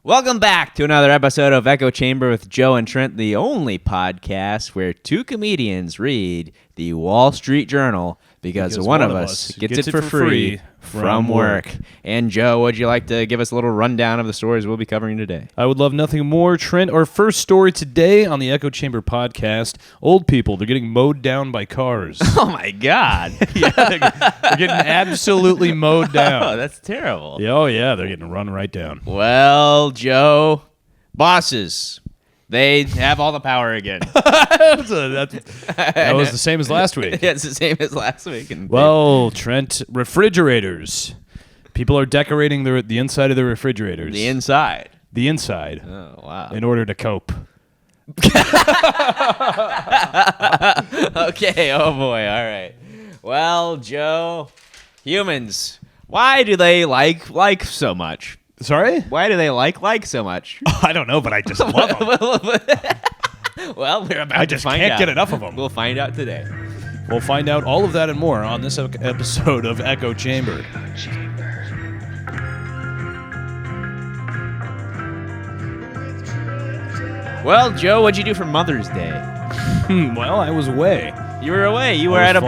Welcome back to another episode of Echo Chamber with Joe and Trent, the only podcast where two comedians read the Wall Street Journal because one of us gets it for free from work. And Joe, would you like to give us a little rundown of the stories we'll be covering today? I would love nothing more, Trent. Our first story today on the Echo Chamber podcast, old people, they're getting mowed down by cars. Oh, my God. Yeah, they're getting absolutely mowed down. Oh, that's terrible. Yeah, oh, yeah, they're getting run right down. Well, Joe, bosses, they have all the power again. That was the same as last week. Yeah, it's the same as last week. Well, Trent, refrigerators. People are decorating the inside of the refrigerators. The inside. The inside. Oh, wow. In order to cope. Okay, oh boy, all right. Well, Joe, humans, why do they like so much? Sorry? Why do they like so much? I don't know, but I just love them. Well, we're about I to just find can't out. get enough of them. We'll find out today. We'll find out all of that and more on this episode of Echo Chamber. Well, Joe, what'd you do for Mother's Day? Well, I was away. You were away. You were was at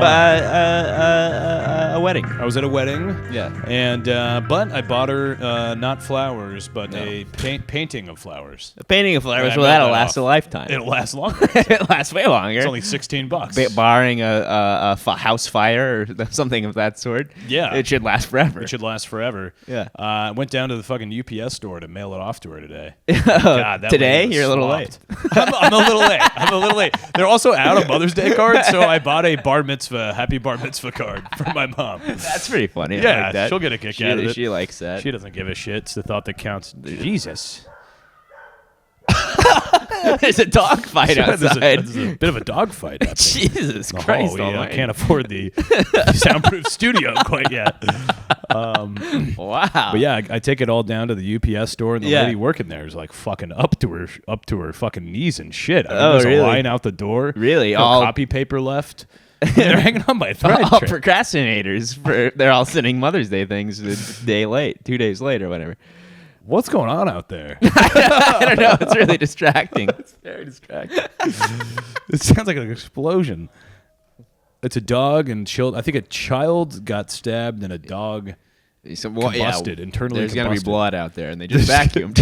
a wedding. I was at a wedding. Yeah. And but I bought her not flowers, but a painting of flowers. A painting of flowers. I Well, read that'll that last off. a lifetime. It'll last longer. It lasts way longer. It's only $16. Barring a house fire or something of that sort. Yeah. It should last forever. It should last forever. Yeah. I went down to the fucking UPS store to mail it off to her today. God, that Today? lady was You're a little swamped. I'm a little late. I'm a little late. They're also out of Mother's Day cards, so I bought a happy bar mitzvah card for my mom. That's pretty funny. I Yeah, like that. she'll get a kick out of it. She likes that. She doesn't give a shit. It's the thought that counts. Jesus. There's a dog fight outside. There's a bit of a dog fight happening. Jesus Christ! Oh, yeah, I almighty. can't afford the soundproof studio quite yet. Wow. But yeah, I take it all down to the UPS store, and the Yeah. lady working there is like fucking up to her fucking knees and shit. I mean, Oh, there's really? a line out the door. Really? No All- copy paper left. They're hanging on by a thread. all Trent. procrastinators. They're all sending Mother's Day things a day late, 2 days late, or whatever. What's going on out there? I don't know. It's really distracting. It's very distracting. It sounds like an explosion. It's a dog and child. I think a child got stabbed and a dog combusted, internally There's going to be combusted. blood out there, and they just vacuumed.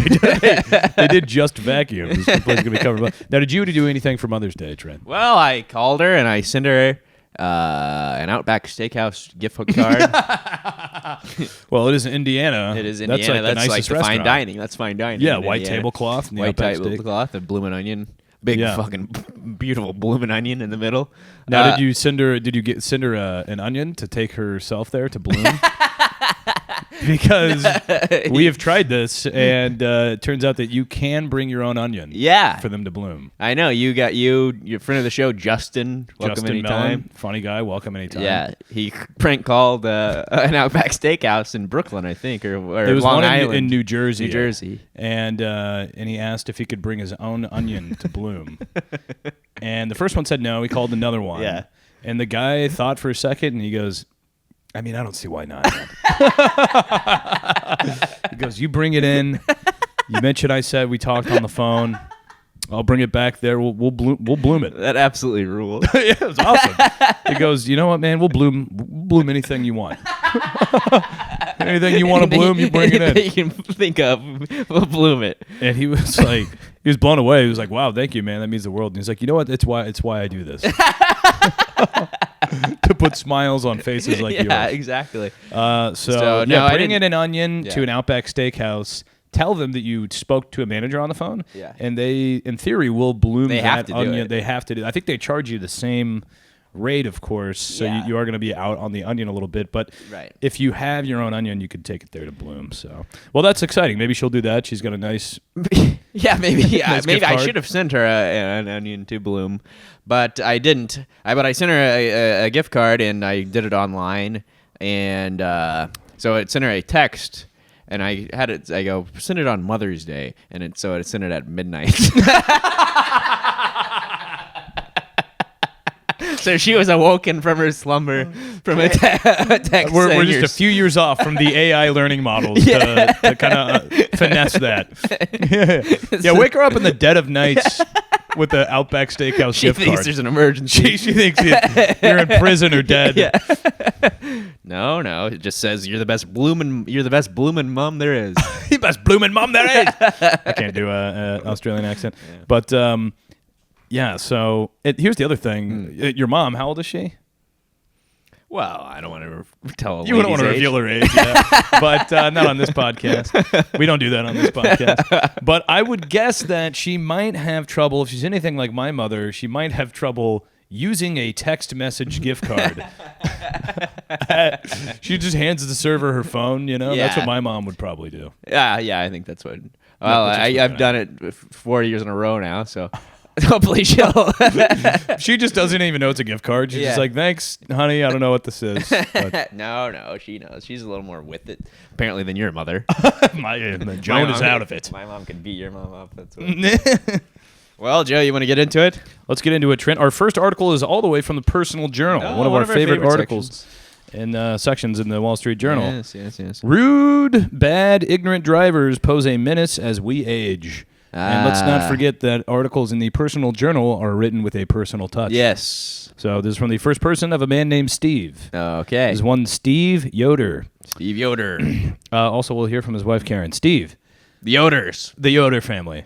They did just vacuum. This place is gonna be covered. Now, did you do anything for Mother's Day, Trent? Well, I called her, and I sent her an Outback Steakhouse gift card. Well, it is in Indiana. It is Indiana. That's like the nicest the fine restaurant. dining. That's fine dining. Yeah, in white Indiana. tablecloth and the White Outback steak. tablecloth, a bloomin' onion. Big Yeah. fucking beautiful bloomin' onion in the middle. Now, did you send her? Did you send her an onion to take herself there to bloom? Because we have tried this, and it turns out that you can bring your own onion. Yeah. For them to bloom. I know. You got your friend of the show, Justin. Welcome Justin anytime. Mellon, funny guy. Welcome anytime. Yeah, he prank called an Outback Steakhouse in Brooklyn, I think, or There was Long one Island. in New Jersey. New Jersey. And he asked if he could bring his own onion to bloom. And the first one said no. He called another one. Yeah. And the guy thought for a second, and he goes, I mean, I don't see why not. He goes, you bring it in. You mentioned I said we talked on the phone. I'll bring it back there. We'll bloom it. That absolutely ruled. Yeah, it was awesome. He goes, you know what, man? We'll bloom anything you want. Anything you want to bloom, you bring it in. You can think of, we'll bloom it. And he was like, he was blown away. He was like, wow, thank you, man. That means the world. And he's like, you know what? It's why I do this. To put smiles on faces like yours. Yeah, exactly. So no, I bring in didn't- an onion to Yeah. an Outback Steakhouse. Tell them that you spoke to a manager on the phone. Yeah. And they, in theory, will bloom They that have to do onion. it. They have to do. I think they charge you the same rate, of course. So Yeah. you are going to be out on the onion a little bit. But Right. if you have your own onion, you could take it there to bloom. So, well, that's exciting. Maybe she'll do that. She's got a nice. Yeah, maybe. Yeah, Nice maybe gift I card. should have sent her an onion to bloom, but I didn't. But I sent her a gift card, and I did it online, and so it sent her a text, and I had it. I go send it on Mother's Day, and it sent it at midnight. So she was awoken from her slumber from a text. We're just a few years off from the AI learning models to kind of finesse that. Yeah, wake her up in the dead of night with the Outback Steakhouse gift card. She thinks there's an emergency. She thinks you're in prison or dead. Yeah. No. It just says you're the best blooming mom there is. The best blooming mom there is. I can't do an Australian accent. Yeah. But, so here's the other thing. Your mom, how old is she? Well, I don't want to tell you wouldn't want to reveal her age, but not on this podcast. We don't do that on this podcast. But I would guess that she might have trouble, if she's anything like my mother, she might have trouble using a text message gift card. She just hands the server her phone, That's what my mom would probably do. Yeah, I think that's what. Well, I've done it 4 years in a row now, so hopefully she'll. She just doesn't even know it's a gift card. She's just like, thanks, honey, I don't know what this is. But. No, she knows. She's a little more with it, apparently, than your mother. Joan is out of it. My mom can beat your mom up. That's what. Well, Joe, you want to get into it? Let's get into it, Trent. Our first article is all the way from the Personal Journal, one of our favorite articles sections in the Wall Street Journal. Yes. Rude, bad, ignorant drivers pose a menace as we age. And let's not forget that articles in the Personal Journal are written with a personal touch. Yes. So this is from the first person of a man named Steve. Okay. This is one Steve Yoder. Steve Yoder. Also, we'll hear from his wife, Karen. Steve. The Yoders. The Yoder family.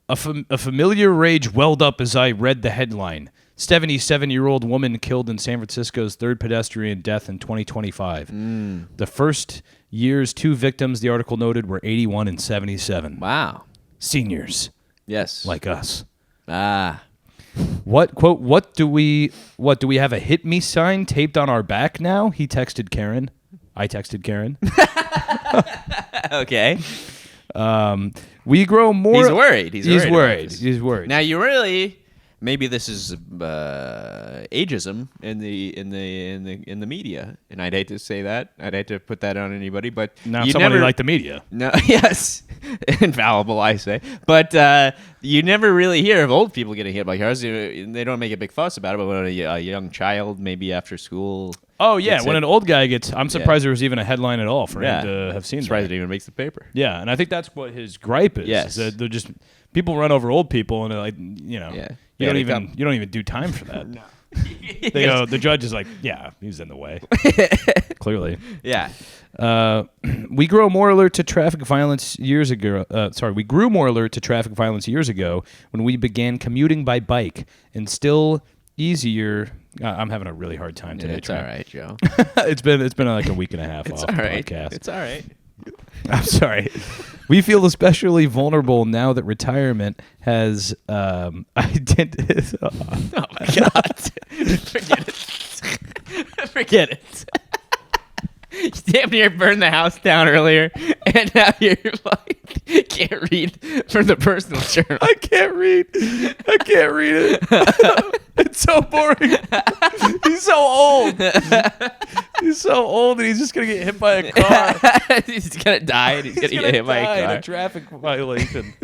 A familiar rage welled up as I read the headline. 77-year-old woman killed in San Francisco's third pedestrian death in 2025. The first year's two victims, the article noted, were 81 and 77. Wow. Seniors. Yes. Like us. What do we have a hit me sign taped on our back now? He texted Karen. I texted Karen. Okay. We grow more. He's worried. He's worried. Now you really, maybe this is ageism in the media, and I'd hate to say that. I'd hate to put that on anybody, but not somebody like the media. No, yes, infallible, I say. But you never really hear of old people getting hit by cars. They don't make a big fuss about it, but when a young child, maybe after school. Oh, yeah. When an old guy gets... I'm surprised there was even a headline at all for him to have seen that. Surprised it even makes the paper. Yeah, and I think that's what his gripe is. Yes. That they're just... People run over old people and they're like, you don't even do time for that. No. They go, the judge is like, yeah, he's in the way. Clearly. Yeah. We grew more alert to traffic violence years ago. We grew more alert to traffic violence years ago when we began commuting by bike, and still easier... I'm having a really hard time today. It's all right, Joe. It's been like a week and a half off the podcast. It's all right. I'm sorry. We feel especially vulnerable now that retirement has Oh my God. Forget it. You damn near burned the house down earlier, and now you're like, can't read from the Personal Journal. I can't read it. It's so boring. He's so old. He's so old, and he's just gonna get hit by a car. He's gonna die, and he's gonna get hit by a car. In a traffic violation.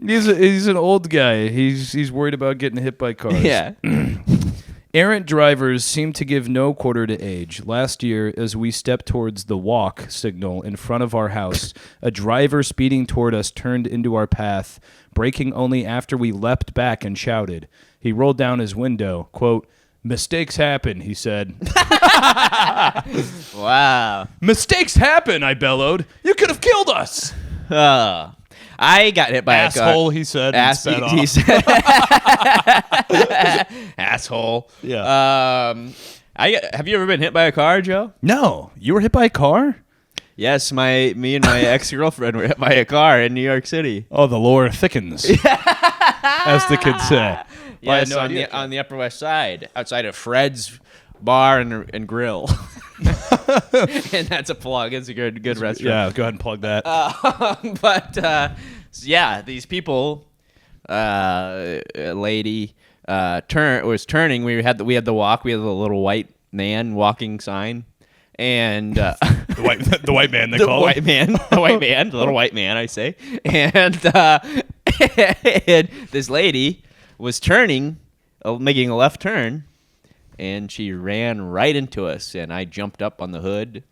He's an old guy. He's worried about getting hit by cars. Yeah. Errant drivers seem to give no quarter to age. Last year, as we stepped towards the walk signal in front of our house, a driver speeding toward us turned into our path, braking only after we leapt back and shouted. He rolled down his window, quote, "Mistakes happen," he said. Wow. "Mistakes happen," I bellowed. "You could have killed us." I got hit by a car. Asshole, he said. He said. Asshole. Yeah. Have you ever been hit by a car, Joe? No. You were hit by a car? Yes, me and my ex-girlfriend were hit by a car in New York City. Oh, the lore thickens, as the kids say. Yes, on the Upper West Side, outside of Fred's Bar and Grill. And that's a plug. It's a good restaurant. Yeah, go ahead and plug that. These people, a lady was turning. We had the walk. We had the little white man walking sign, and the white man. They the call white him. man, the white man, the little white man. I say, and this lady was turning making a left turn, and she ran right into us, and I jumped up on the hood.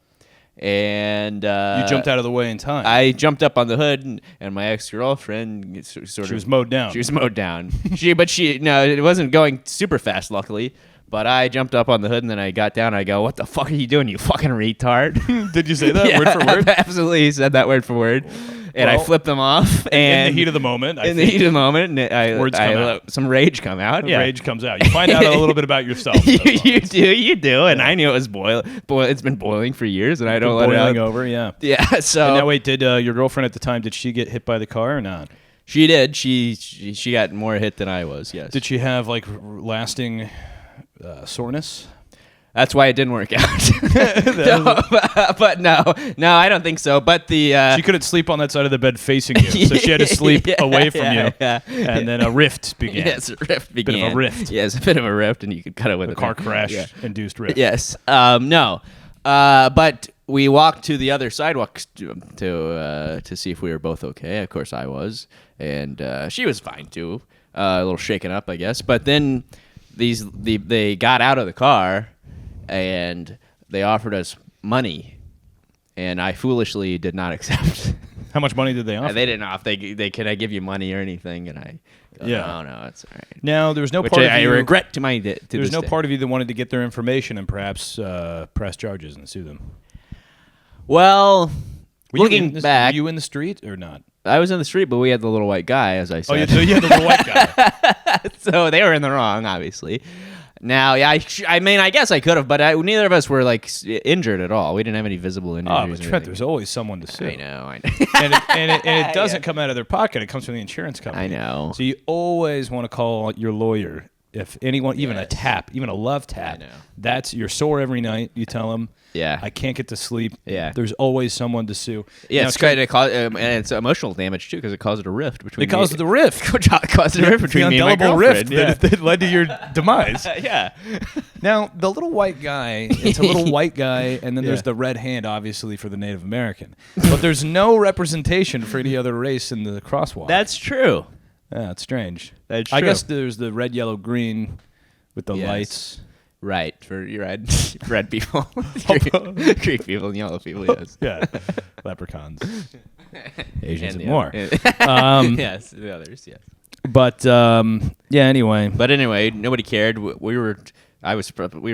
And you jumped out of the way in time. I jumped up on the hood, and my ex-girlfriend sort of... She was mowed down. She was mowed down. No, it wasn't going super fast, luckily. But I jumped up on the hood, and then I got down. And I go, "What the fuck are you doing, you fucking retard?" Did you say that word for word? I absolutely said that word for word. And I flipped them off. And in the heat of the moment. Words come out. Some rage come out. Rage comes out. You find out a little bit about yourself. You do. And I knew it was it's been boiling for years, and I don't let it out. Boiling over, yeah. Yeah, so... And now, wait, did your girlfriend at the time, did she get hit by the car or not? She did. She got more hit than I was, yes. Did she have, like, lasting soreness? That's why it didn't work out. No, I don't think so. But she couldn't sleep on that side of the bed facing you, so she had to sleep away from you. Yeah. And then a rift began. Yes, a rift began. Bit of a rift. Yes, a bit of a rift, and you could cut it with a car crash induced rift. Yes. No. But we walked to the other sidewalk to see if we were both okay. Of course, I was, and she was fine too. A little shaken up, I guess. But then they got out of the car. And they offered us money, and I foolishly did not accept. How much money did they offer? They didn't offer. They could I give you money or anything, and I go, no, it's all right. Now there's no Which part of you. I regret to my. There's no part of you that wanted to get their information and perhaps press charges and sue them. Well, looking back, were you in the street or not? I was in the street, but we had the little white guy, as I said. Oh, so you had the little white guy. So they were in the wrong, obviously. Now, yeah, I mean, I guess I could have, but neither of us were like injured at all. We didn't have any visible injuries. Oh, but Trent, there's always someone to sue. I know. and it doesn't come out of their pocket; it comes from the insurance company. I know. So you always want to call your lawyer if anyone, even a tap, even a love tap. I know. You're sore every night. You tell them. Yeah. I can't get to sleep. Yeah. There's always someone to sue. Yeah, and it's emotional damage too because it caused a rift between. It caused the rift. Caused a rift between me and my girlfriend. That led to your demise. Yeah. Now the little white guy. It's a little white guy, and then there's the red hand, obviously for the Native American. But there's no representation for any other race in the crosswalk. That's true. Yeah, it's strange. That's true. I guess there's the red, yellow, green with the lights. Right, you're right. Red people, green people, and yellow people. Yes. Yeah, leprechauns, Asians, and more. Yes, the others. Yes. But Anyway. But anyway, nobody cared. We were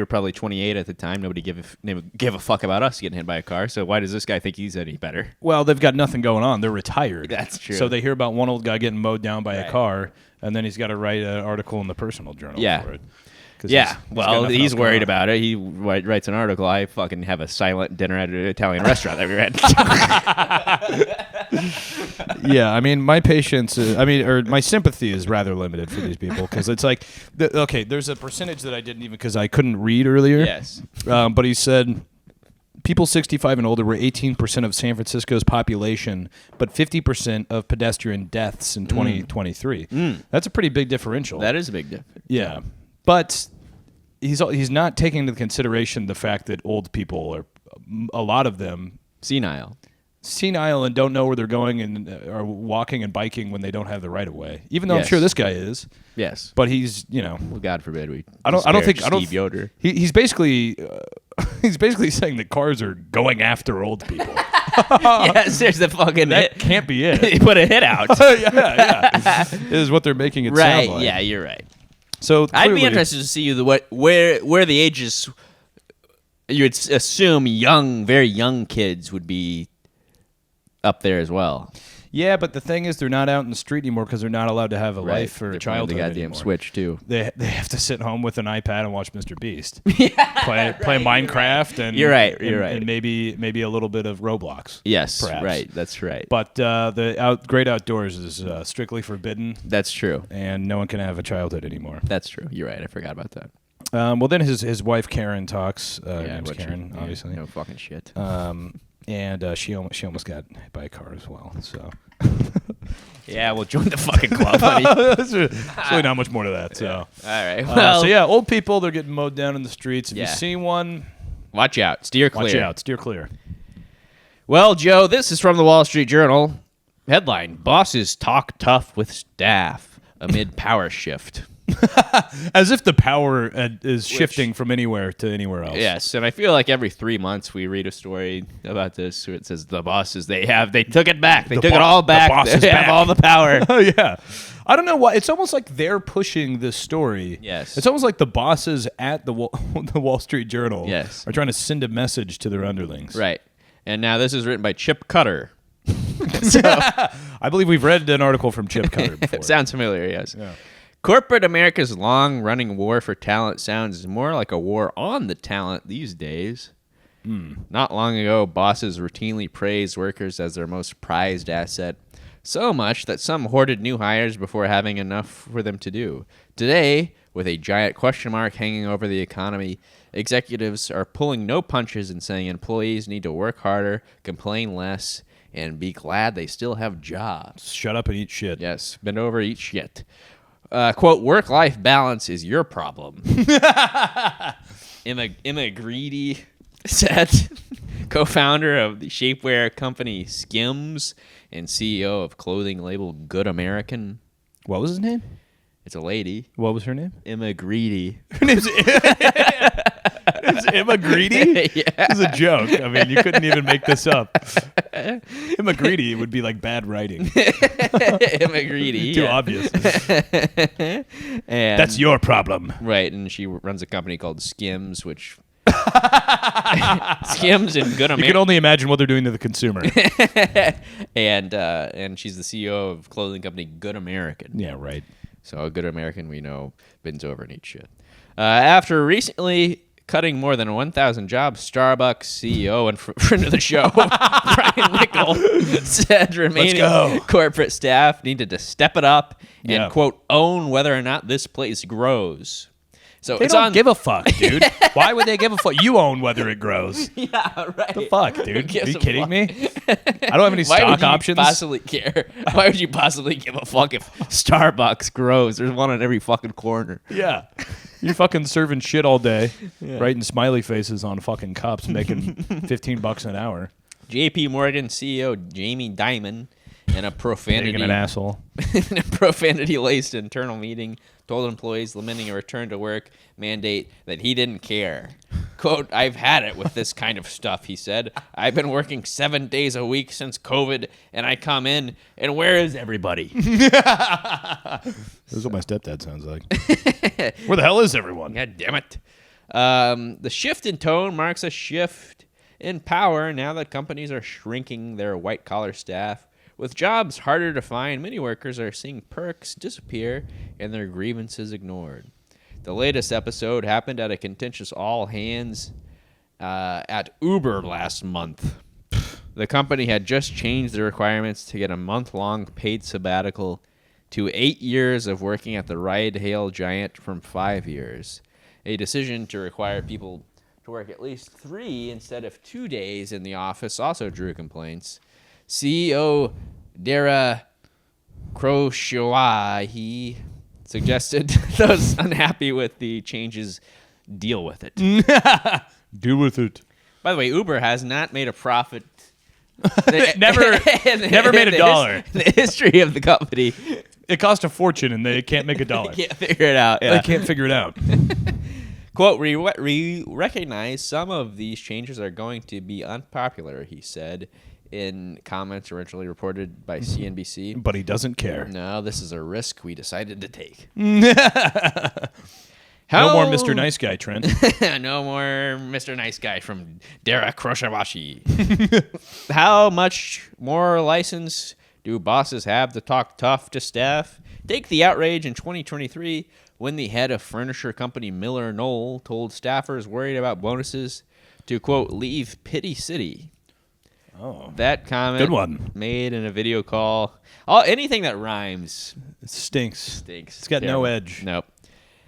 probably 28 at the time. Nobody gave a fuck about us getting hit by a car. So why does this guy think he's any better? Well, they've got nothing going on. They're retired. That's true. So they hear about one old guy getting mowed down by a car, and then he's got to write an article in the Personal Journal for it. Yeah, he's worried about it. He writes an article. I fucking have a silent dinner at an Italian restaurant that we were at. Yeah, I mean, my patience, my sympathy is rather limited for these people because it's like, there's a percentage that I didn't even, because I couldn't read earlier. Yes. But he said people 65 and older were 18% of San Francisco's population, but 50% of pedestrian deaths in 2023. That's a pretty big differential. That is a big difference. Yeah. But he's not taking into consideration the fact that old people are, a lot of them, senile and don't know where they're going and are walking and biking when they don't have the right of way. Even though I'm sure this guy is. Yes. But he's, well, God forbid I don't think Steve Yoder. He's basically saying that cars are going after old people. Yes, there's the fucking that can't be it. He put a hit out. yeah. Is what they're making it sound like. Yeah, you're right. So I'd be interested to see where the ages. You would assume very young kids would be up there as well. Yeah, but the thing is, they're not out in the street anymore because they're not allowed to have a life or a childhood the goddamn anymore. Switch too. They have to sit home with an iPad and watch Mr. Beast. play Minecraft and you're right. And maybe a little bit of Roblox. Yes, perhaps. right. That's right. But the great outdoors is strictly forbidden. That's true. And no one can have a childhood anymore. That's true. You're right. I forgot about that. Well, then his wife Karen talks. Her name's Karen, obviously. No fucking shit. And she almost got hit by a car as well. So. Yeah, well, join the fucking club, buddy. There's really not much more to that. So. All right. Well, old people, they're getting mowed down in the streets. If you see one, watch out. Steer clear. Steer clear. Well, Joe, this is from the Wall Street Journal. Headline: Bosses talk tough with staff amid power shift. As if the power is shifting from anywhere to anywhere else. Yes, and I feel like every 3 months we read a story about this where it says the bosses, they took it back. They took it all back. The boss is they back. have all the power. Oh, yeah. I don't know why. It's almost like they're pushing this story. Yes. It's almost like the bosses at the Wall Street Journal Yes. are trying to send a message to their underlings. Right. And now this is written by Chip Cutter. I believe we've read an article from Chip Cutter before. It sounds familiar, yes. Yeah. Corporate America's long-running war for talent sounds more like a war on the talent these days. Not long ago, bosses routinely praised workers as their most prized asset, so much that some hoarded new hires before having enough for them to do. Today, with a giant question mark hanging over the economy, executives are pulling no punches and saying employees need to work harder, complain less, and be glad they still have jobs. Shut up and eat shit. Yes, bend over, eat shit. Quote, work-life balance is your problem. Emma Greedy said, co-founder of the shapewear company Skims and CEO of clothing label Good American. What was his name? It's a lady. What was her name? Emma Greedy. Her name's Emma Greedy? Yeah. This is a joke. I mean, you couldn't even make this up. Emma Greedy would be like bad writing. Emma Greedy. Too obvious. And That's your problem. right, and she runs a company called Skims, which Skims and Good You American. can only imagine what they're doing to the consumer. and she's the CEO of clothing company Good American. Yeah, right. So a Good American, we know, bends over and eats shit. After recently cutting more than 1,000 jobs, Starbucks CEO and friend of the show, Brian Nichol, said remaining corporate staff needed to step it up and, quote, own whether or not this place grows. So They it's don't on. give a fuck, dude. Why would they give a fuck? You own whether it grows. Yeah, right. The fuck, dude? Are gives you a kidding fuck? me? I don't have any Why stock would you options. possibly care? Why would you possibly give a fuck if Starbucks grows? There's one on every fucking corner. Yeah. You're fucking serving shit all day, writing smiley faces on fucking cups, making $15 an hour. J.P. Morgan CEO Jamie Dimon in a Being an asshole. in a profanity-laced internal meeting told employees lamenting a return to work mandate that he didn't care. Quote, I've had it with this kind of stuff, he said. I've been working 7 days a week since COVID, and I come in, and where is everybody? This is what my stepdad sounds like. Where the hell is everyone? God damn it. The shift in tone marks a shift in power now that companies are shrinking their white-collar staff. With jobs harder to find, many workers are seeing perks disappear and their grievances ignored. The latest episode happened at a contentious all-hands at Uber last month. The company had just changed the requirements to get a month-long paid sabbatical to 8 years of working at the ride-hail giant from 5 years. A decision to require people to work at least 3 instead of 2 days in the office also drew complaints. CEO Dara Khosrowshahi suggested those unhappy with the changes deal with it. Deal with it. By the way, Uber has not made a profit. Never made a dollar. In the history of the company. It cost a fortune and they can't make a dollar. They can't figure it out. Yeah. They can't figure it out. Quote, we recognize some of these changes are going to be unpopular, he said in comments originally reported by CNBC. But he doesn't care. No, this is a risk we decided to take. No more Mr. Nice Guy, Trent. No more Mr. Nice Guy from Dara Khosrowshahi. How much more license do bosses have to talk tough to staff? Take the outrage in 2023 when the head of furniture company Miller Knoll told staffers worried about bonuses to, quote, leave Pity City. Oh, that comment good one. Made in a video call. Anything that rhymes it stinks. Stinks. It's got no edge. Nope.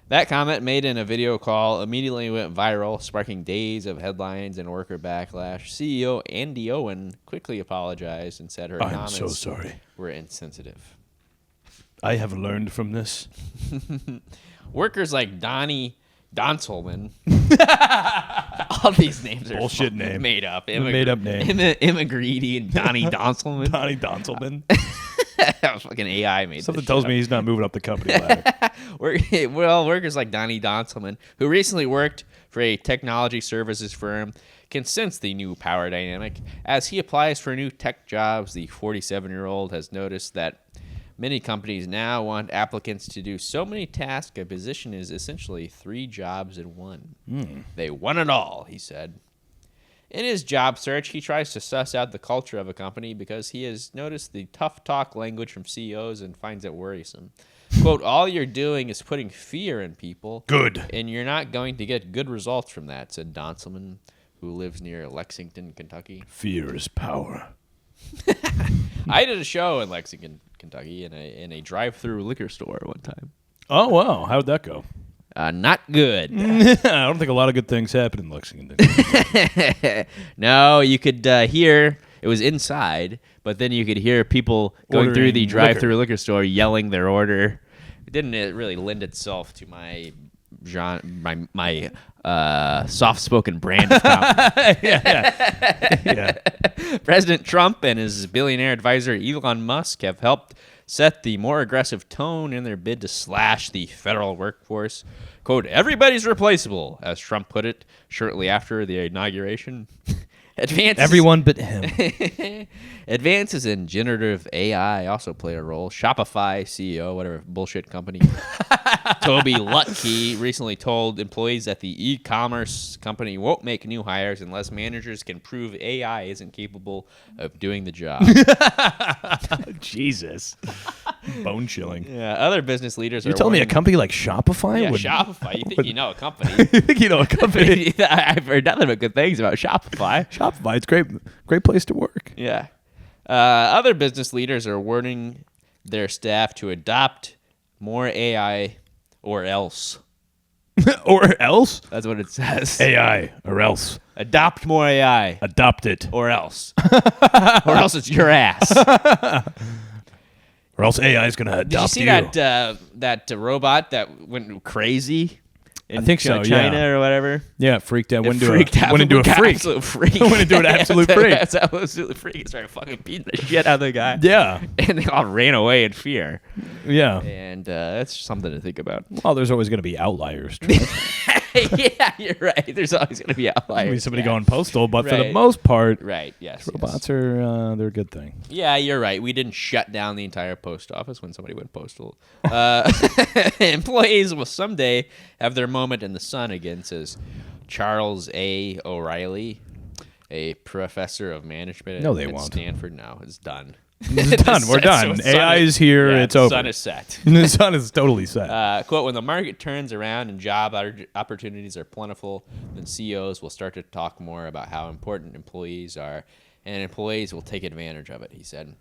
That comment made in a video call immediately went viral, sparking days of headlines and worker backlash. CEO Andy Owen quickly apologized and said her comments so sorry. were insensitive. I have learned from this. Workers like Donnie Donselman. All these names are bullshit name. Made up. Made up name. Emma Greedy and Donnie Donselman. Donnie Donselman. Fucking AI made Something this tells shit me he's not moving up the company ladder. Workers like Donnie Donselman, who recently worked for a technology services firm, can sense the new power dynamic. As he applies for new tech jobs, the 47-year-old has noticed that many companies now want applicants to do so many tasks, a position is essentially 3 jobs in one. They want it all, he said. In his job search, he tries to suss out the culture of a company because he has noticed the tough talk language from CEOs and finds it worrisome. Quote, all you're doing is putting fear in people. Good. And you're not going to get good results from that, said Donselman, who lives near Lexington, Kentucky. Fear is power. I did a show in Lexington, Kentucky in a drive-through liquor store one time. Oh, wow. How'd that go? Not good. I don't think a lot of good things happen in Lexington. No, you could hear, it was inside, but then you could hear people going through the drive-through liquor store yelling their order. It didn't really lend itself to my soft-spoken brand of comedy. Yeah. President Trump and his billionaire advisor Elon Musk have helped set the more aggressive tone in their bid to slash the federal workforce. Quote, everybody's replaceable, as Trump put it shortly after the inauguration. Everyone but him. Advances in generative AI also play a role. Shopify CEO, whatever bullshit company, Toby Lutke recently told employees that the e-commerce company won't make new hires unless managers can prove AI isn't capable of doing the job. Jesus. Bone chilling. Yeah, other business leaders You're telling me a company like Shopify? Yeah, Shopify. You think you know a company. You think you know a company? I've heard nothing but good things about Shopify. Shopify, it's great place to work. Yeah. Other business leaders are warning their staff to adopt more AI or else. Or else? That's what it says. AI or else. Adopt more AI. Adopt it. Or else. Or else it's your ass. Or else AI is going to adopt you. Did you see that robot that went crazy? I think so, China or whatever. Yeah, it freaked out. Went into Absolute freak. Went into an absolute freak. That's absolutely freak. He started fucking beating the shit out of the guy. Yeah. And they all ran away in fear. Yeah. And that's something to think about. Well, there's always going to be outliers. Yeah, you're right. There's always going to be outliers. Maybe somebody going postal, but for the most part, right? Yes, robots are they're a good thing. Yeah, you're right. We didn't shut down the entire post office when somebody went postal. Employees will someday have their moment in the sun again, says Charles A. O'Reilly, a professor of management at Stanford. No, it's done. It's done. We're done. AI is here. It's over. The sun is set. The sun is totally set. Quote, when the market turns around and job opportunities are plentiful, then CEOs will start to talk more about how important employees are, and employees will take advantage of it, he said.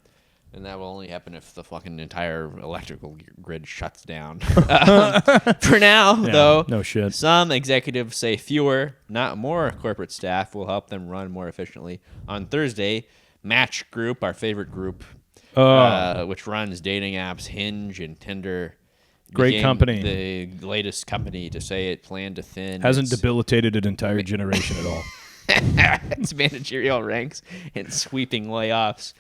And that will only happen if the fucking entire electrical grid shuts down. For now, though, no shit. Some executives say fewer, not more corporate staff will help them run more efficiently. On Thursday, Match Group, our favorite group, which runs dating apps Hinge and Tinder. Great company. The latest company to say it planned to thin. Hasn't debilitated an entire generation at all. Its managerial ranks and sweeping layoffs.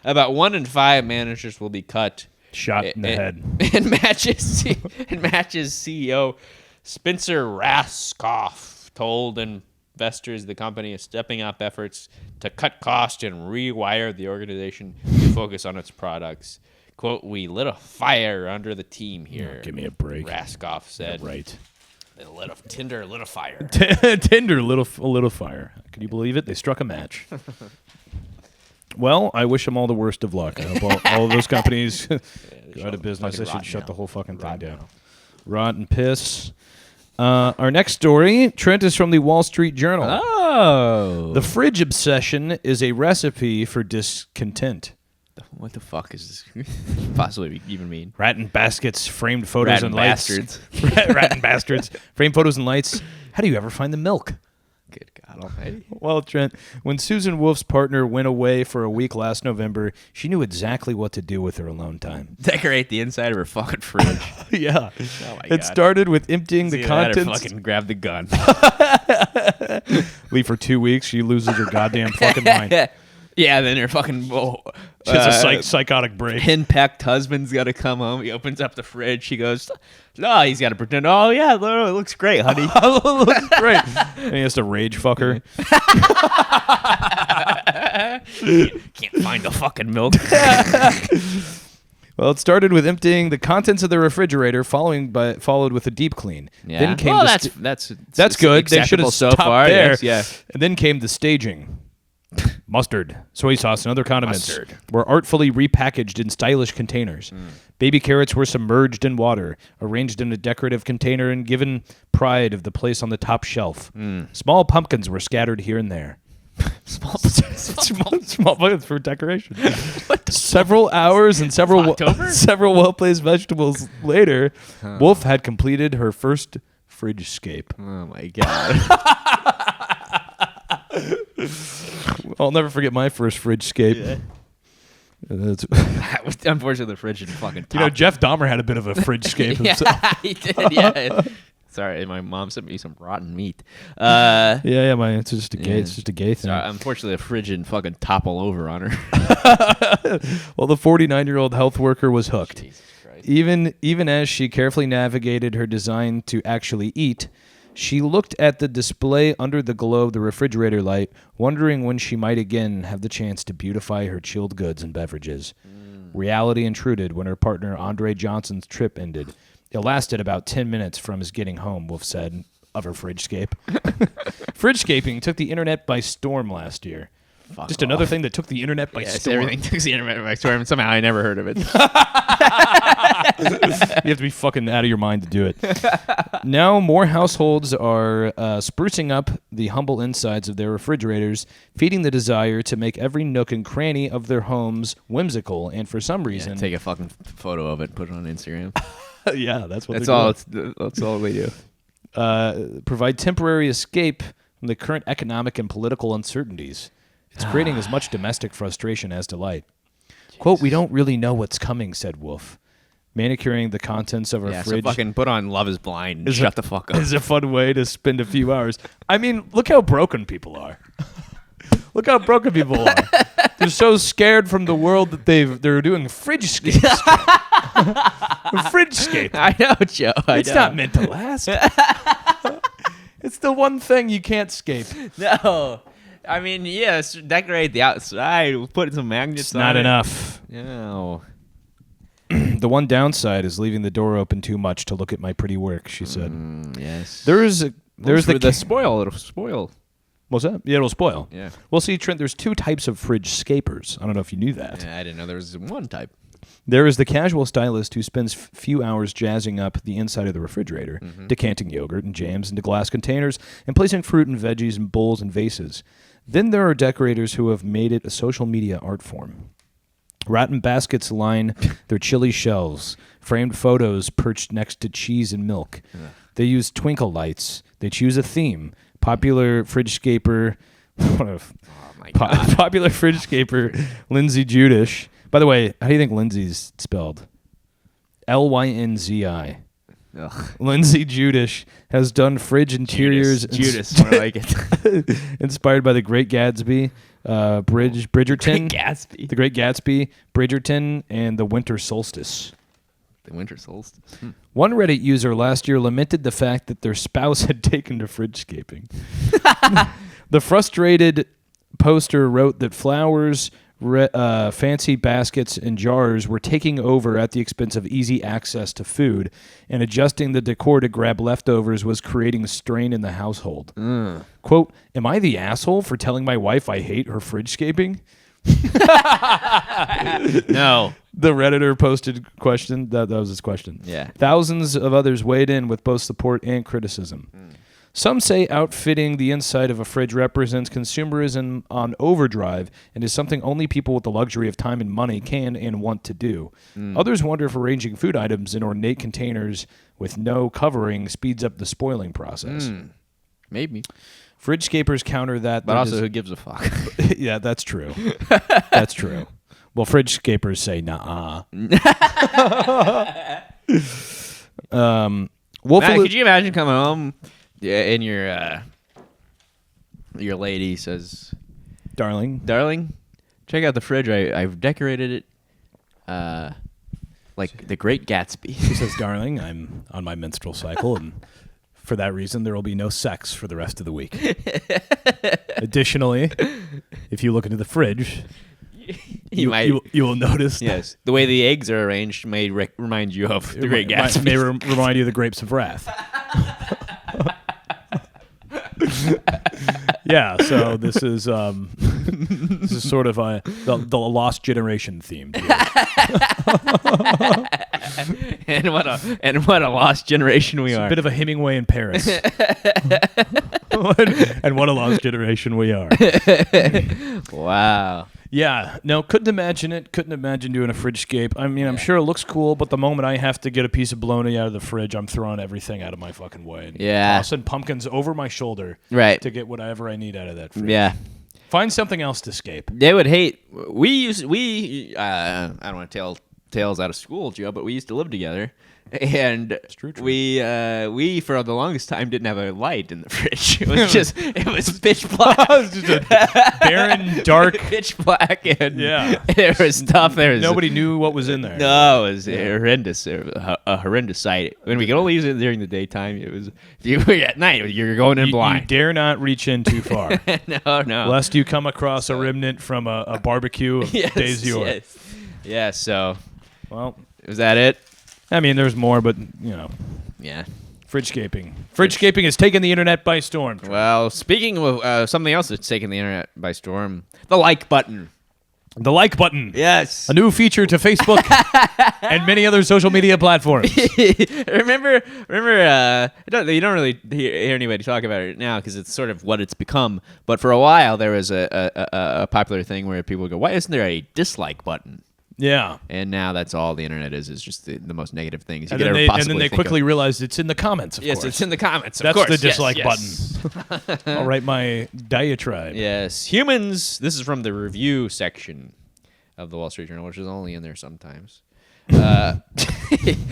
About 1 in 5 managers will be cut. Shot in the head. And Match's CEO Spencer Rascoff told investors the company is stepping up efforts to cut costs and rewire the organization to focus on its products. Quote, we lit a fire under the team here. Give me a break. Rascoff said. Yeah, right. Tinder lit a fire. Tinder lit a little fire. Can you believe it? They struck a match. Well, I wish them all the worst of luck. I hope all of those companies go out of business. They should shut the whole fucking thing down. Rotten piss. Our next story, Trent, is from the Wall Street Journal. Oh. The fridge obsession is a recipe for discontent. What the fuck is this possibly even mean? Rat and baskets, framed photos and lights. Bastards. Rat and bastards, framed photos and lights. How do you ever find the milk? Good God almighty. Well, Trent, when Susan Wolf's partner went away for a week last November, she knew exactly what to do with her alone time. Decorate the inside of her fucking fridge. Yeah. Oh my God. It started with emptying the contents. Fucking grab the gun. Leave for 2 weeks, she loses her goddamn fucking mind. Yeah, then your fucking Just a psychotic break. henpecked husband's got to come home. He opens up the fridge. He goes, no, he's got to pretend, oh, yeah, no, it looks great, honey. It looks great. And he has to rage fuck her. Can't find the fucking milk. Well, it started with emptying the contents of the refrigerator, followed with a deep clean. Yeah. Then came that's good. They should have so stopped far. there. Yes, yeah. And then came the staging. Mustard, soy sauce, and other condiments Mustard. were artfully repackaged in stylish containers. Baby carrots were submerged in water, arranged in a decorative container, and given pride of the place on the top shelf. Small pumpkins were scattered here and there. Small pumpkins for decoration. Several hours and several well-placed vegetables later, Wolf had completed her first fridge-scape. Oh, my God. I'll never forget my first fridge-scape. Yeah. Unfortunately, the fridge didn't fucking top. You know, Jeff Dahmer had a bit of a fridge-scape himself. Yeah, he did, yeah. Sorry, my mom sent me some rotten meat. It's just a gay. It's just a gay thing. Unfortunately, the fridge didn't fucking topple over on her. Well, the 49-year-old health worker was hooked. Jesus Christ. Even as she carefully navigated her design to actually eat, she looked at the display under the glow of the refrigerator light, wondering when she might again have the chance to beautify her chilled goods and beverages. Reality intruded when her partner Andre Johnson's trip ended. It lasted about 10 minutes from his getting home, Wolf said, of her fridge-scape. Fridge-scaping took the internet by storm last year. Just another thing that took the internet by storm. Everything took the internet by storm, and somehow I never heard of it. You have to be fucking out of your mind to do it. Now more households are sprucing up the humble insides of their refrigerators, feeding the desire to make every nook and cranny of their homes whimsical, and for some reason... take a fucking photo of it and put it on Instagram. Yeah, that's what that's all. That's all we do. Provide temporary escape from the current economic and political uncertainties. It's creating as much domestic frustration as delight. Jesus. Quote, we don't really know what's coming, said Wolf. Manicuring the contents of her fridge. So fucking put on Love is Blind and shut the fuck up. Is a fun way to spend a few hours. I mean, look how broken people are. Look how broken people are. They're so scared from the world that they're doing fridge-scapes. Fridge-scape. I know, Joe. It's not meant to last. It's the one thing you can't scape. No. I mean, yes, decorate the outside. We'll put some magnets on it. Not enough. No. The one downside is leaving the door open too much to look at my pretty work, she said. Yes. There's the spoil. It'll spoil. What's that? Yeah, it'll spoil. Yeah. Well, see, Trent, there's two types of fridge scapers. I don't know if you knew that. Yeah, I didn't know there was one type. There is the casual stylist who spends few hours jazzing up the inside of the refrigerator, decanting yogurt and jams into glass containers, and placing fruit and veggies in bowls and vases. Then there are decorators who have made it a social media art form. Rotten baskets line their chili shelves, framed photos perched next to cheese and milk. They use twinkle lights. They choose a theme. Popular fridge-scaper... Popular fridge-scaper Lindsay Judish. By the way, how do you think Lindsay's spelled? Lynzi. Lindsay Judish has done fridge interiors. Judas, more like it. Inspired by The Great Gatsby, Bridgerton. Gatsby. The Great Gatsby, Bridgerton, and The Winter Solstice. The Winter Solstice. One Reddit user last year lamented the fact that their spouse had taken to fridge-scaping. The frustrated poster wrote that flowers, fancy baskets, and jars were taking over at the expense of easy access to food, and adjusting the decor to grab leftovers was creating strain in the household. Quote, am I the asshole for telling my wife I hate her fridge-scaping? No. The Redditor posted question. That was his question. Yeah. Thousands of others weighed in with both support and criticism. Some say outfitting the inside of a fridge represents consumerism on overdrive and is something only people with the luxury of time and money can and want to do. Others wonder if arranging food items in ornate containers with no covering speeds up the spoiling process. Maybe. Fridge-scapers counter that. But also, who gives a fuck? Yeah, that's true. That's true. Well, fridge-scapers say, nah. Matt, could you imagine coming home and your lady says, Darling, Check out the fridge. I've decorated it like the Great Gatsby. She says, darling, I'm on my menstrual cycle, and for that reason, there will be no sex for the rest of the week. Additionally, if you look into the fridge, you will notice. Yes, the way the eggs are arranged may remind you of the Great Gatsby. May remind you of the Grapes of Wrath. Yeah, so this is sort of the Lost Generation themed. and what a lost generation we are. A bit of a Hemingway in Paris. And what a lost generation we are. Wow. Yeah, no, couldn't imagine it. Couldn't imagine doing a fridgescape. I mean, I'm sure it looks cool, but the moment I have to get a piece of bologna out of the fridge, I'm throwing everything out of my fucking way. And tossing pumpkins over my shoulder to get whatever I need out of that fridge. Yeah. Find something else to escape. They would hate. I don't want to tell tales out of school, Joe, but we used to live together. And true. We for the longest time didn't have a light in the fridge. It was pitch black. It was just a barren, dark, pitch black, and there was stuff there. Nobody knew what was in there. No, it was horrendous. A horrendous sight. When we could only use it during the daytime, it was. If you were at night, you're going in blind. You dare not reach in too far. No. Lest you come across a remnant from a barbecue of days yore. Yes. Yeah. So, well, was that it? I mean, there's more, but, Yeah. Fridgescaping. Fridgescaping has taken the internet by storm. Well, speaking of something else that's taken the internet by storm, the like button. The like button. Yes. A new feature to Facebook and many other social media platforms. Remember, you don't really hear anybody talk about it now because it's sort of what it's become. But for a while, there was a popular thing where people would go, why isn't there a dislike button? Yeah. And now that's all the internet is just the most negative things you and could ever then possibly and then they think quickly of. realized it's in the comments, of course. Yes, it's in the comments, of That's course. the dislike yes. button. I'll write my diatribe. Yes. Humans, this is from the review section of the Wall Street Journal, which is only in there sometimes.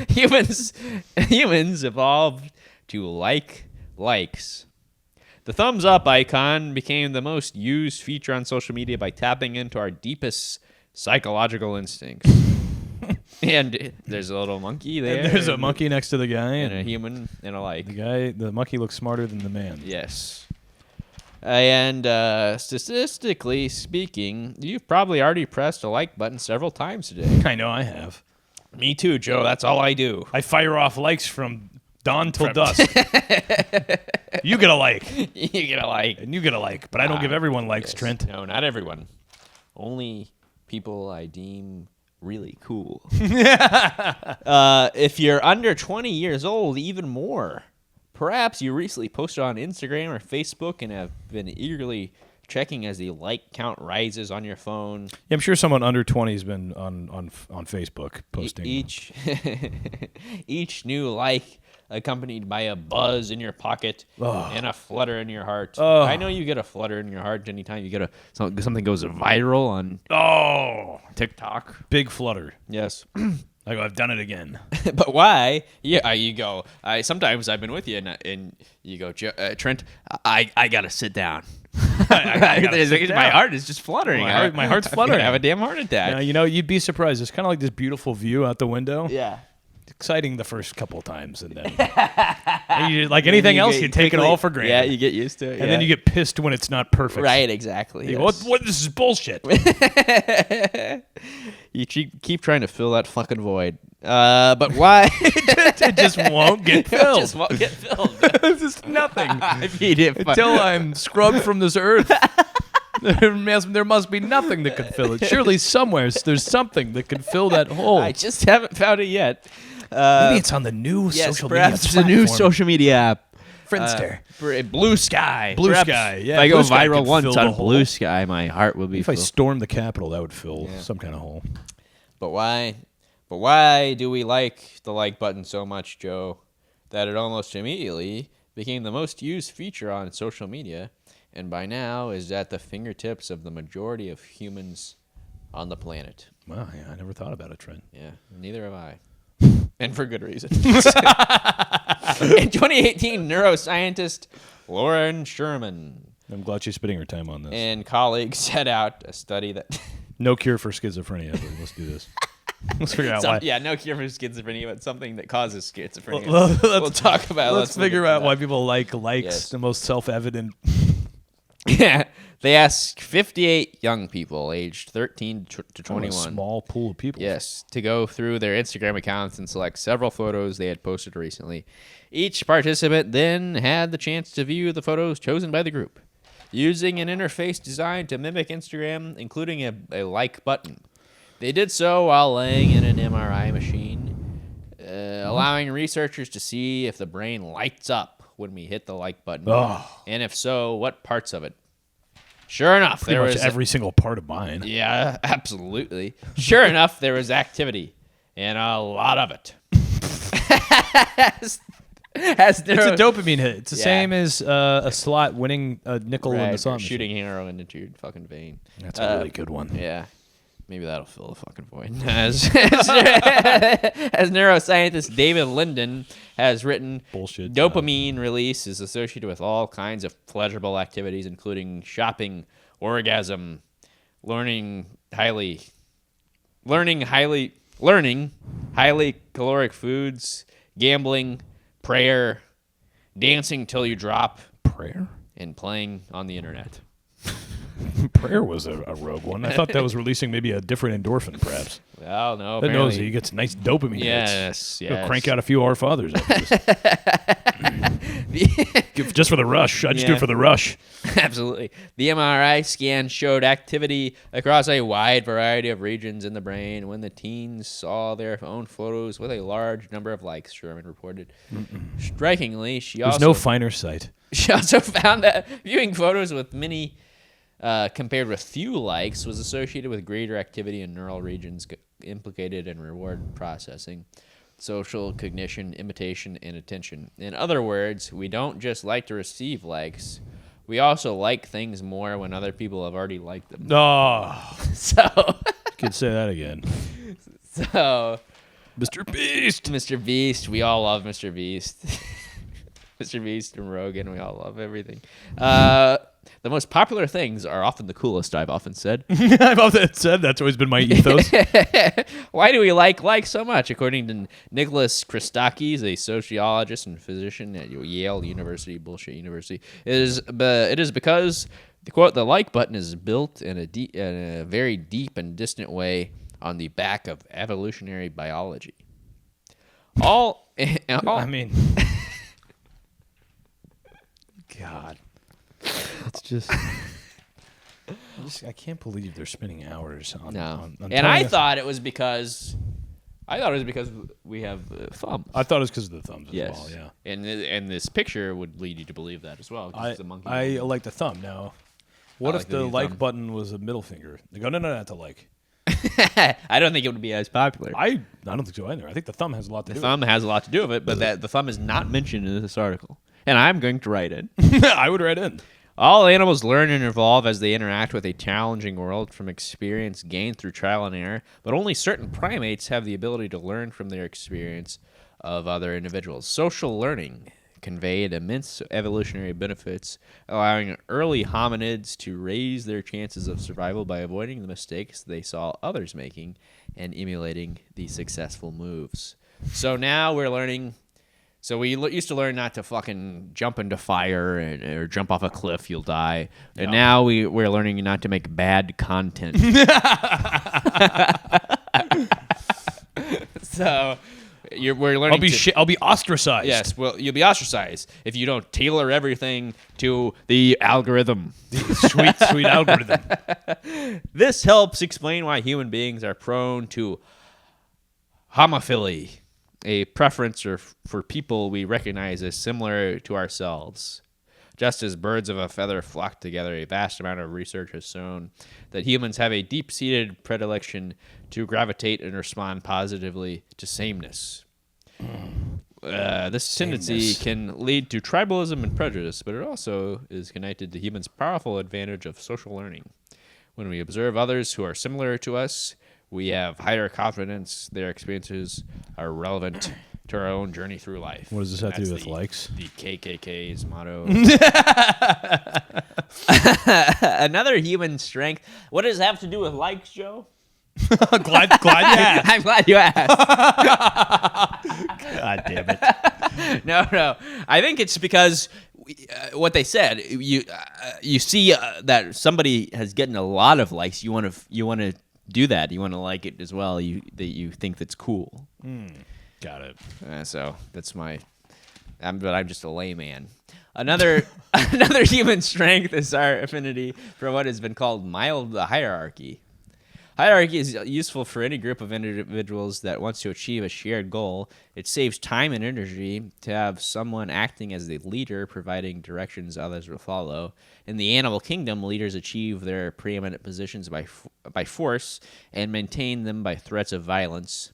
Humans evolved to like likes. The thumbs up icon became the most used feature on social media by tapping into our deepest psychological instincts. And there's a little monkey there. And there's a monkey next to the guy. And a human and a like. The monkey looks smarter than the man. Yes. And statistically speaking, you've probably already pressed a like button several times today. I know I have. Me too, Joe. That's all I do. I fire off likes from dawn till dusk. You get a like. You get a like. And you get a like. But I don't give everyone likes, yes. Trent. No, not everyone. Only people I deem really cool. If you're under 20 years old, even more. Perhaps you recently posted on Instagram or Facebook and have been eagerly checking as the like count rises on your phone. Yeah, I'm sure someone under 20 has been on Facebook posting. Each new like accompanied by a buzz in your pocket and a flutter in your heart. I know you get a flutter in your heart anytime you get something goes viral on TikTok. Big flutter. Yes. I go, I've done it again. But why? Yeah, you go. Sometimes I've been with you and you go, Trent, I gotta sit down. My heart is just fluttering. My heart's fluttering. I have a damn heart attack. You'd be surprised. It's kind of like this beautiful view out the window. Yeah. Exciting the first couple times, and then like anything else, you take it all for granted. Yeah, you get used to it. And then you get pissed when it's not perfect. Right, exactly. You go, what? This is bullshit. You keep trying to fill that fucking void. But why? It just won't get filled. It just won't get filled. It's just nothing. Until I'm scrubbed from this earth. There must be nothing that could fill it. Surely somewhere there's something that could fill that hole. I just haven't found it yet. Maybe it's on the new social media perhaps there's a new social media app. Friendster. Blue Sky. Blue Sky, yeah. If I go Blue Sky viral could once fill on the hole. Blue Sky, my heart will be If filled. I stormed the Capitol, that would fill some kind of hole. But why do we like the like button so much, Joe, that it almost immediately became the most used feature on social media, and by now is at the fingertips of the majority of humans on the planet? Wow, yeah, I never thought about it, Trent. Yeah, neither have I. And for good reason. In 2018, neuroscientist Lauren Sherman I'm glad she's spending her time on this. and colleagues set out a study that No cure for schizophrenia. But let's do this. Let's figure out why. Yeah, no cure for schizophrenia, but something that causes schizophrenia. We'll talk about. Let's figure out why people like likes. Yes. The most self-evident. Yeah, they asked 58 young people aged 13 to 21. A small pool of people. Yes, to go through their Instagram accounts and select several photos they had posted recently. Each participant then had the chance to view the photos chosen by the group, using an interface designed to mimic Instagram, including a like button. They did so while laying in an MRI machine, allowing researchers to see if the brain lights up when we hit the like button, and if so, what parts of it. Sure enough, there was every single part of mine. Yeah, absolutely. Sure enough, there was activity, and a lot of it. It's a dopamine hit. It's the same as a slot winning a nickel in the slot machine. Shooting heroin into your fucking vein. That's a really good one. Yeah. Maybe that'll fill the fucking void. As neuroscientist David Linden has written, dopamine release is associated with all kinds of pleasurable activities, including shopping, orgasm, learning highly caloric foods, gambling, prayer, dancing till you drop, and playing on the internet. Prayer was a rogue one. I thought that was releasing maybe a different endorphin, perhaps. Well, no. That knows he gets nice dopamine hits. He'll crank out a few Our Fathers after this. Just for the rush. I just do it for the rush. Absolutely. The MRI scan showed activity across a wide variety of regions in the brain when the teens saw their own photos with a large number of likes, Sherman reported. Strikingly, There's no finer sight. She also found that viewing photos with many... compared with few likes, was associated with greater activity in neural regions implicated in reward processing, social cognition, imitation, and attention. In other words, we don't just like to receive likes. We also like things more when other people have already liked them. Oh. So. You could say that again. So. Mr. Beast. Mr. Beast. We all love Mr. Beast. Mr. Beast and Rogan. We all love everything. The most popular things are often the coolest, I've often said. I've often said that's always been my ethos. Why do we like so much? According to Nicholas Christakis, a sociologist and physician at Yale University, bullshit university, it is because, quote, the like button is built in a very deep and distant way on the back of evolutionary biology. I mean... God. It's just... I can't believe they're spending hours on... No. And I thought it was because we have thumbs. I thought it was because of the thumbs as well, yeah. And this picture would lead you to believe that as well. I like the thumb. Now, what if the like button was a middle finger? They go, no, not to like. I don't think it would be as popular. I don't think so either. I think the thumb has a lot to do with it. The thumb has a lot to do with it, but the thumb is not mentioned in this article. And I'm going to write it. I would write in. All animals learn and evolve as they interact with a challenging world from experience gained through trial and error, but only certain primates have the ability to learn from their experience of other individuals. Social learning conveyed immense evolutionary benefits, allowing early hominids to raise their chances of survival by avoiding the mistakes they saw others making and emulating the successful moves. So now we're learning... So we used to learn not to fucking jump into fire or jump off a cliff, you'll die. And now we're learning not to make bad content. So we're learning I'll be ostracized. Yes, well, you'll be ostracized if you don't tailor everything to the algorithm. The sweet algorithm. This helps explain why human beings are prone to homophily, a preference for people we recognize as similar to ourselves. Just as birds of a feather flock together, a vast amount of research has shown that humans have a deep-seated predilection to gravitate and respond positively to sameness. This tendency can lead to tribalism and prejudice, but it also is connected to humans' powerful advantage of social learning. When we observe others who are similar to us, we have higher confidence their experiences are relevant to our own journey through life. What does this have to do with likes? The KKK's motto. Another human strength. What does it have to do with likes, Joe? glad you asked. I'm glad you asked. God damn it. No. I think it's because what they said. You see that somebody has gotten a lot of likes. You want to do that. You want to like it as well. That you think that's cool. Got it. So that's but I'm just a layman. Another human strength is our affinity for what has been called mild hierarchy. Hierarchy is useful for any group of individuals that wants to achieve a shared goal. It saves time and energy to have someone acting as the leader, providing directions others will follow. In the animal kingdom, leaders achieve their preeminent positions by force and maintain them by threats of violence.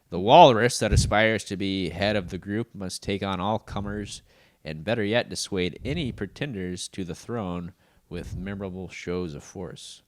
The walrus that aspires to be head of the group must take on all comers, and better yet, dissuade any pretenders to the throne with memorable shows of force.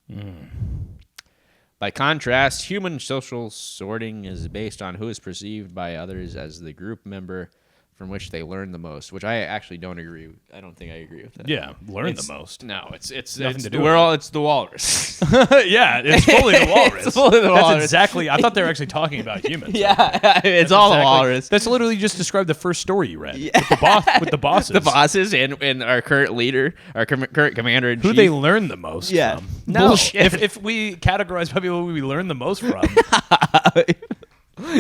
By contrast, human social sorting is based on who is perceived by others as the group member from which they learn the most, which I actually don't agree with. I don't think I agree with that. Yeah, the most. No, it's nothing to do with it. It's the walrus. Yeah, it's fully the walrus. It's fully the walrus. That's exactly. I thought they were actually talking about humans. Yeah, it's all the walrus. That's literally just described the first story you read. Yeah. With the bosses. The bosses and our current leader, our current commander in chief. Who they learn the most from. No. Bullshit. If we categorize by people who we learn the most from,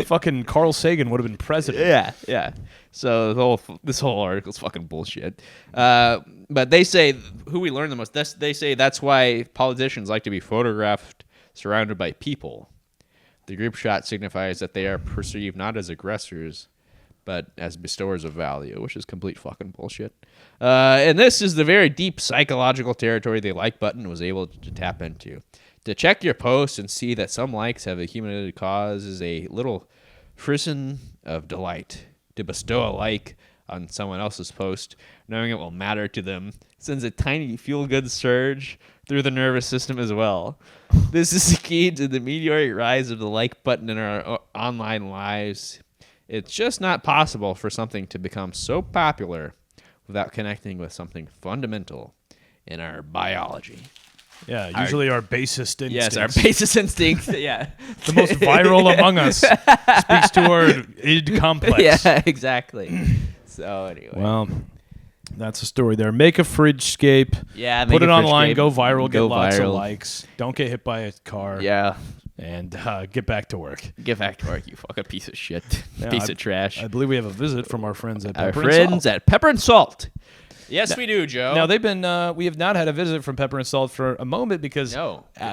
fucking Carl Sagan would have been president. Yeah. So this whole article's fucking bullshit. But they say who we learn the most. They say that's why politicians like to be photographed surrounded by people. The group shot signifies that they are perceived not as aggressors, but as bestowers of value, which is complete fucking bullshit. And this is the very deep psychological territory the like button was able to tap into. To check your posts and see that some likes have accumulated causes a little frisson of delight. To bestow a like on someone else's post, knowing it will matter to them, sends a tiny feel-good surge through the nervous system as well. This is the key to the meteoric rise of the like button in our online lives. It's just not possible for something to become so popular without connecting with something fundamental in our biology. Yeah, usually our basest instincts. Yes, our basest instinct. Yeah. The most viral among us speaks to our id complex. Yeah, exactly. So anyway. Well, that's a story there. Make a fridgescape. Yeah, put it online, fridgescape, go viral, get lots of viral. likes. Don't get hit by a car. Yeah. And get back to work. Get back to work, you fucking piece of shit. Yeah, Piece of trash. I believe we have a visit from our friends at Pepper Our and friends Salt. at Pepper and Salt. Yes, we do, Joe. Now, they've been, we have not had a visit from Pepper and Salt for a moment because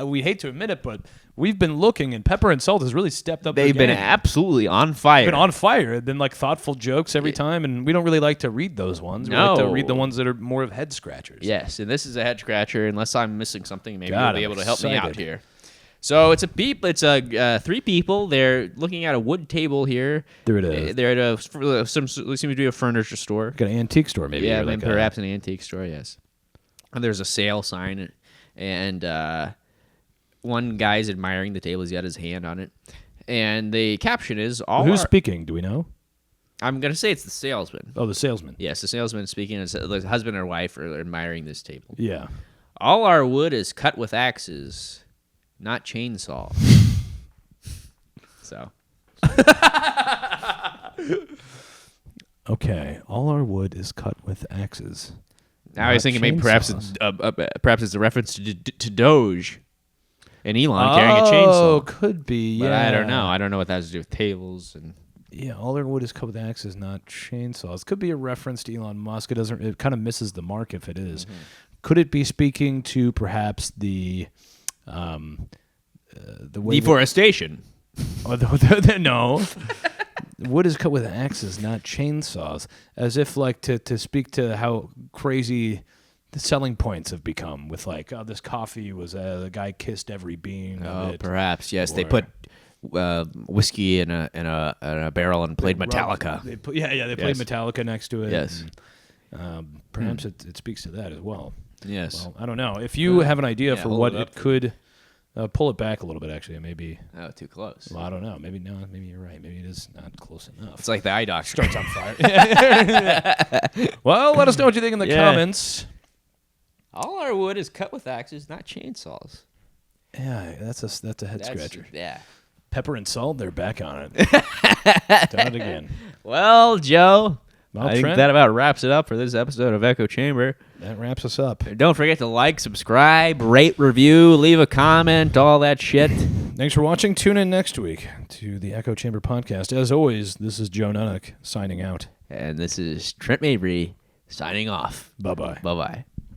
we hate to admit it, but we've been looking, and Pepper and Salt has really stepped up. They've been absolutely on fire. Been on fire. They've been like thoughtful jokes every time, and we don't really like to read those ones. We like to read the ones that are more of head scratchers. Yes, and this is a head scratcher. Unless I'm missing something, maybe God, you'll be able to help me out excited. here. So it's three people. They're looking at a wood table here. There it is. They're at seems to be a furniture store. Like an antique store, maybe. Yeah, or like perhaps an antique store. Yes. And there's a sale sign, and one guy's admiring the table. He's got his hand on it, and the caption is Who's speaking? Do we know? I'm gonna say it's the salesman. Oh, the salesman. Yes, the salesman speaking. As the husband or wife are admiring this table. Yeah. All our wood is cut with axes, not chainsaw. So. Okay. All our wood is cut with axes. Now I was thinking maybe perhaps it's a reference to Doge and Elon carrying a chainsaw. Oh, could be. But Yeah. I don't know. I don't know what that has to do with tables and. Yeah, all our wood is cut with axes, not chainsaws. Could be a reference to Elon Musk. It kind of misses the mark if it is. Mm-hmm. Could it be speaking to perhaps the way Deforestation. No. Wood is cut with axes, not chainsaws. As if like to speak to how crazy the selling points have become with like, oh, this coffee was the guy kissed every bean of it. Perhaps yes. They put whiskey in a barrel and played Metallica. They played Metallica next to it. Yes. And, perhaps it speaks to that as well. Yes. Well, I don't know. If you have an idea for what it could Pull it back a little bit, actually. Maybe. Oh, too close. Well, I don't know. Maybe no. Maybe you're right. Maybe it is not close enough. It's like the eye doctor. Starts on fire. Well, let us know what you think in the comments. All our wood is cut with axes, not chainsaws. Yeah, that's a head scratcher. Yeah. Pepper and salt, they're back on it. Done it again. Well, Joe, Well, I think Trent, that about wraps it up for this episode of Echo Chamber. that wraps us up. Don't forget to like, subscribe, rate, review, leave a comment, all that shit. Thanks for watching. Tune in next week to the Echo Chamber podcast. As always, this is Joe Nunnink signing out. And this is Trent Mabry signing off. Bye-bye. Bye-bye.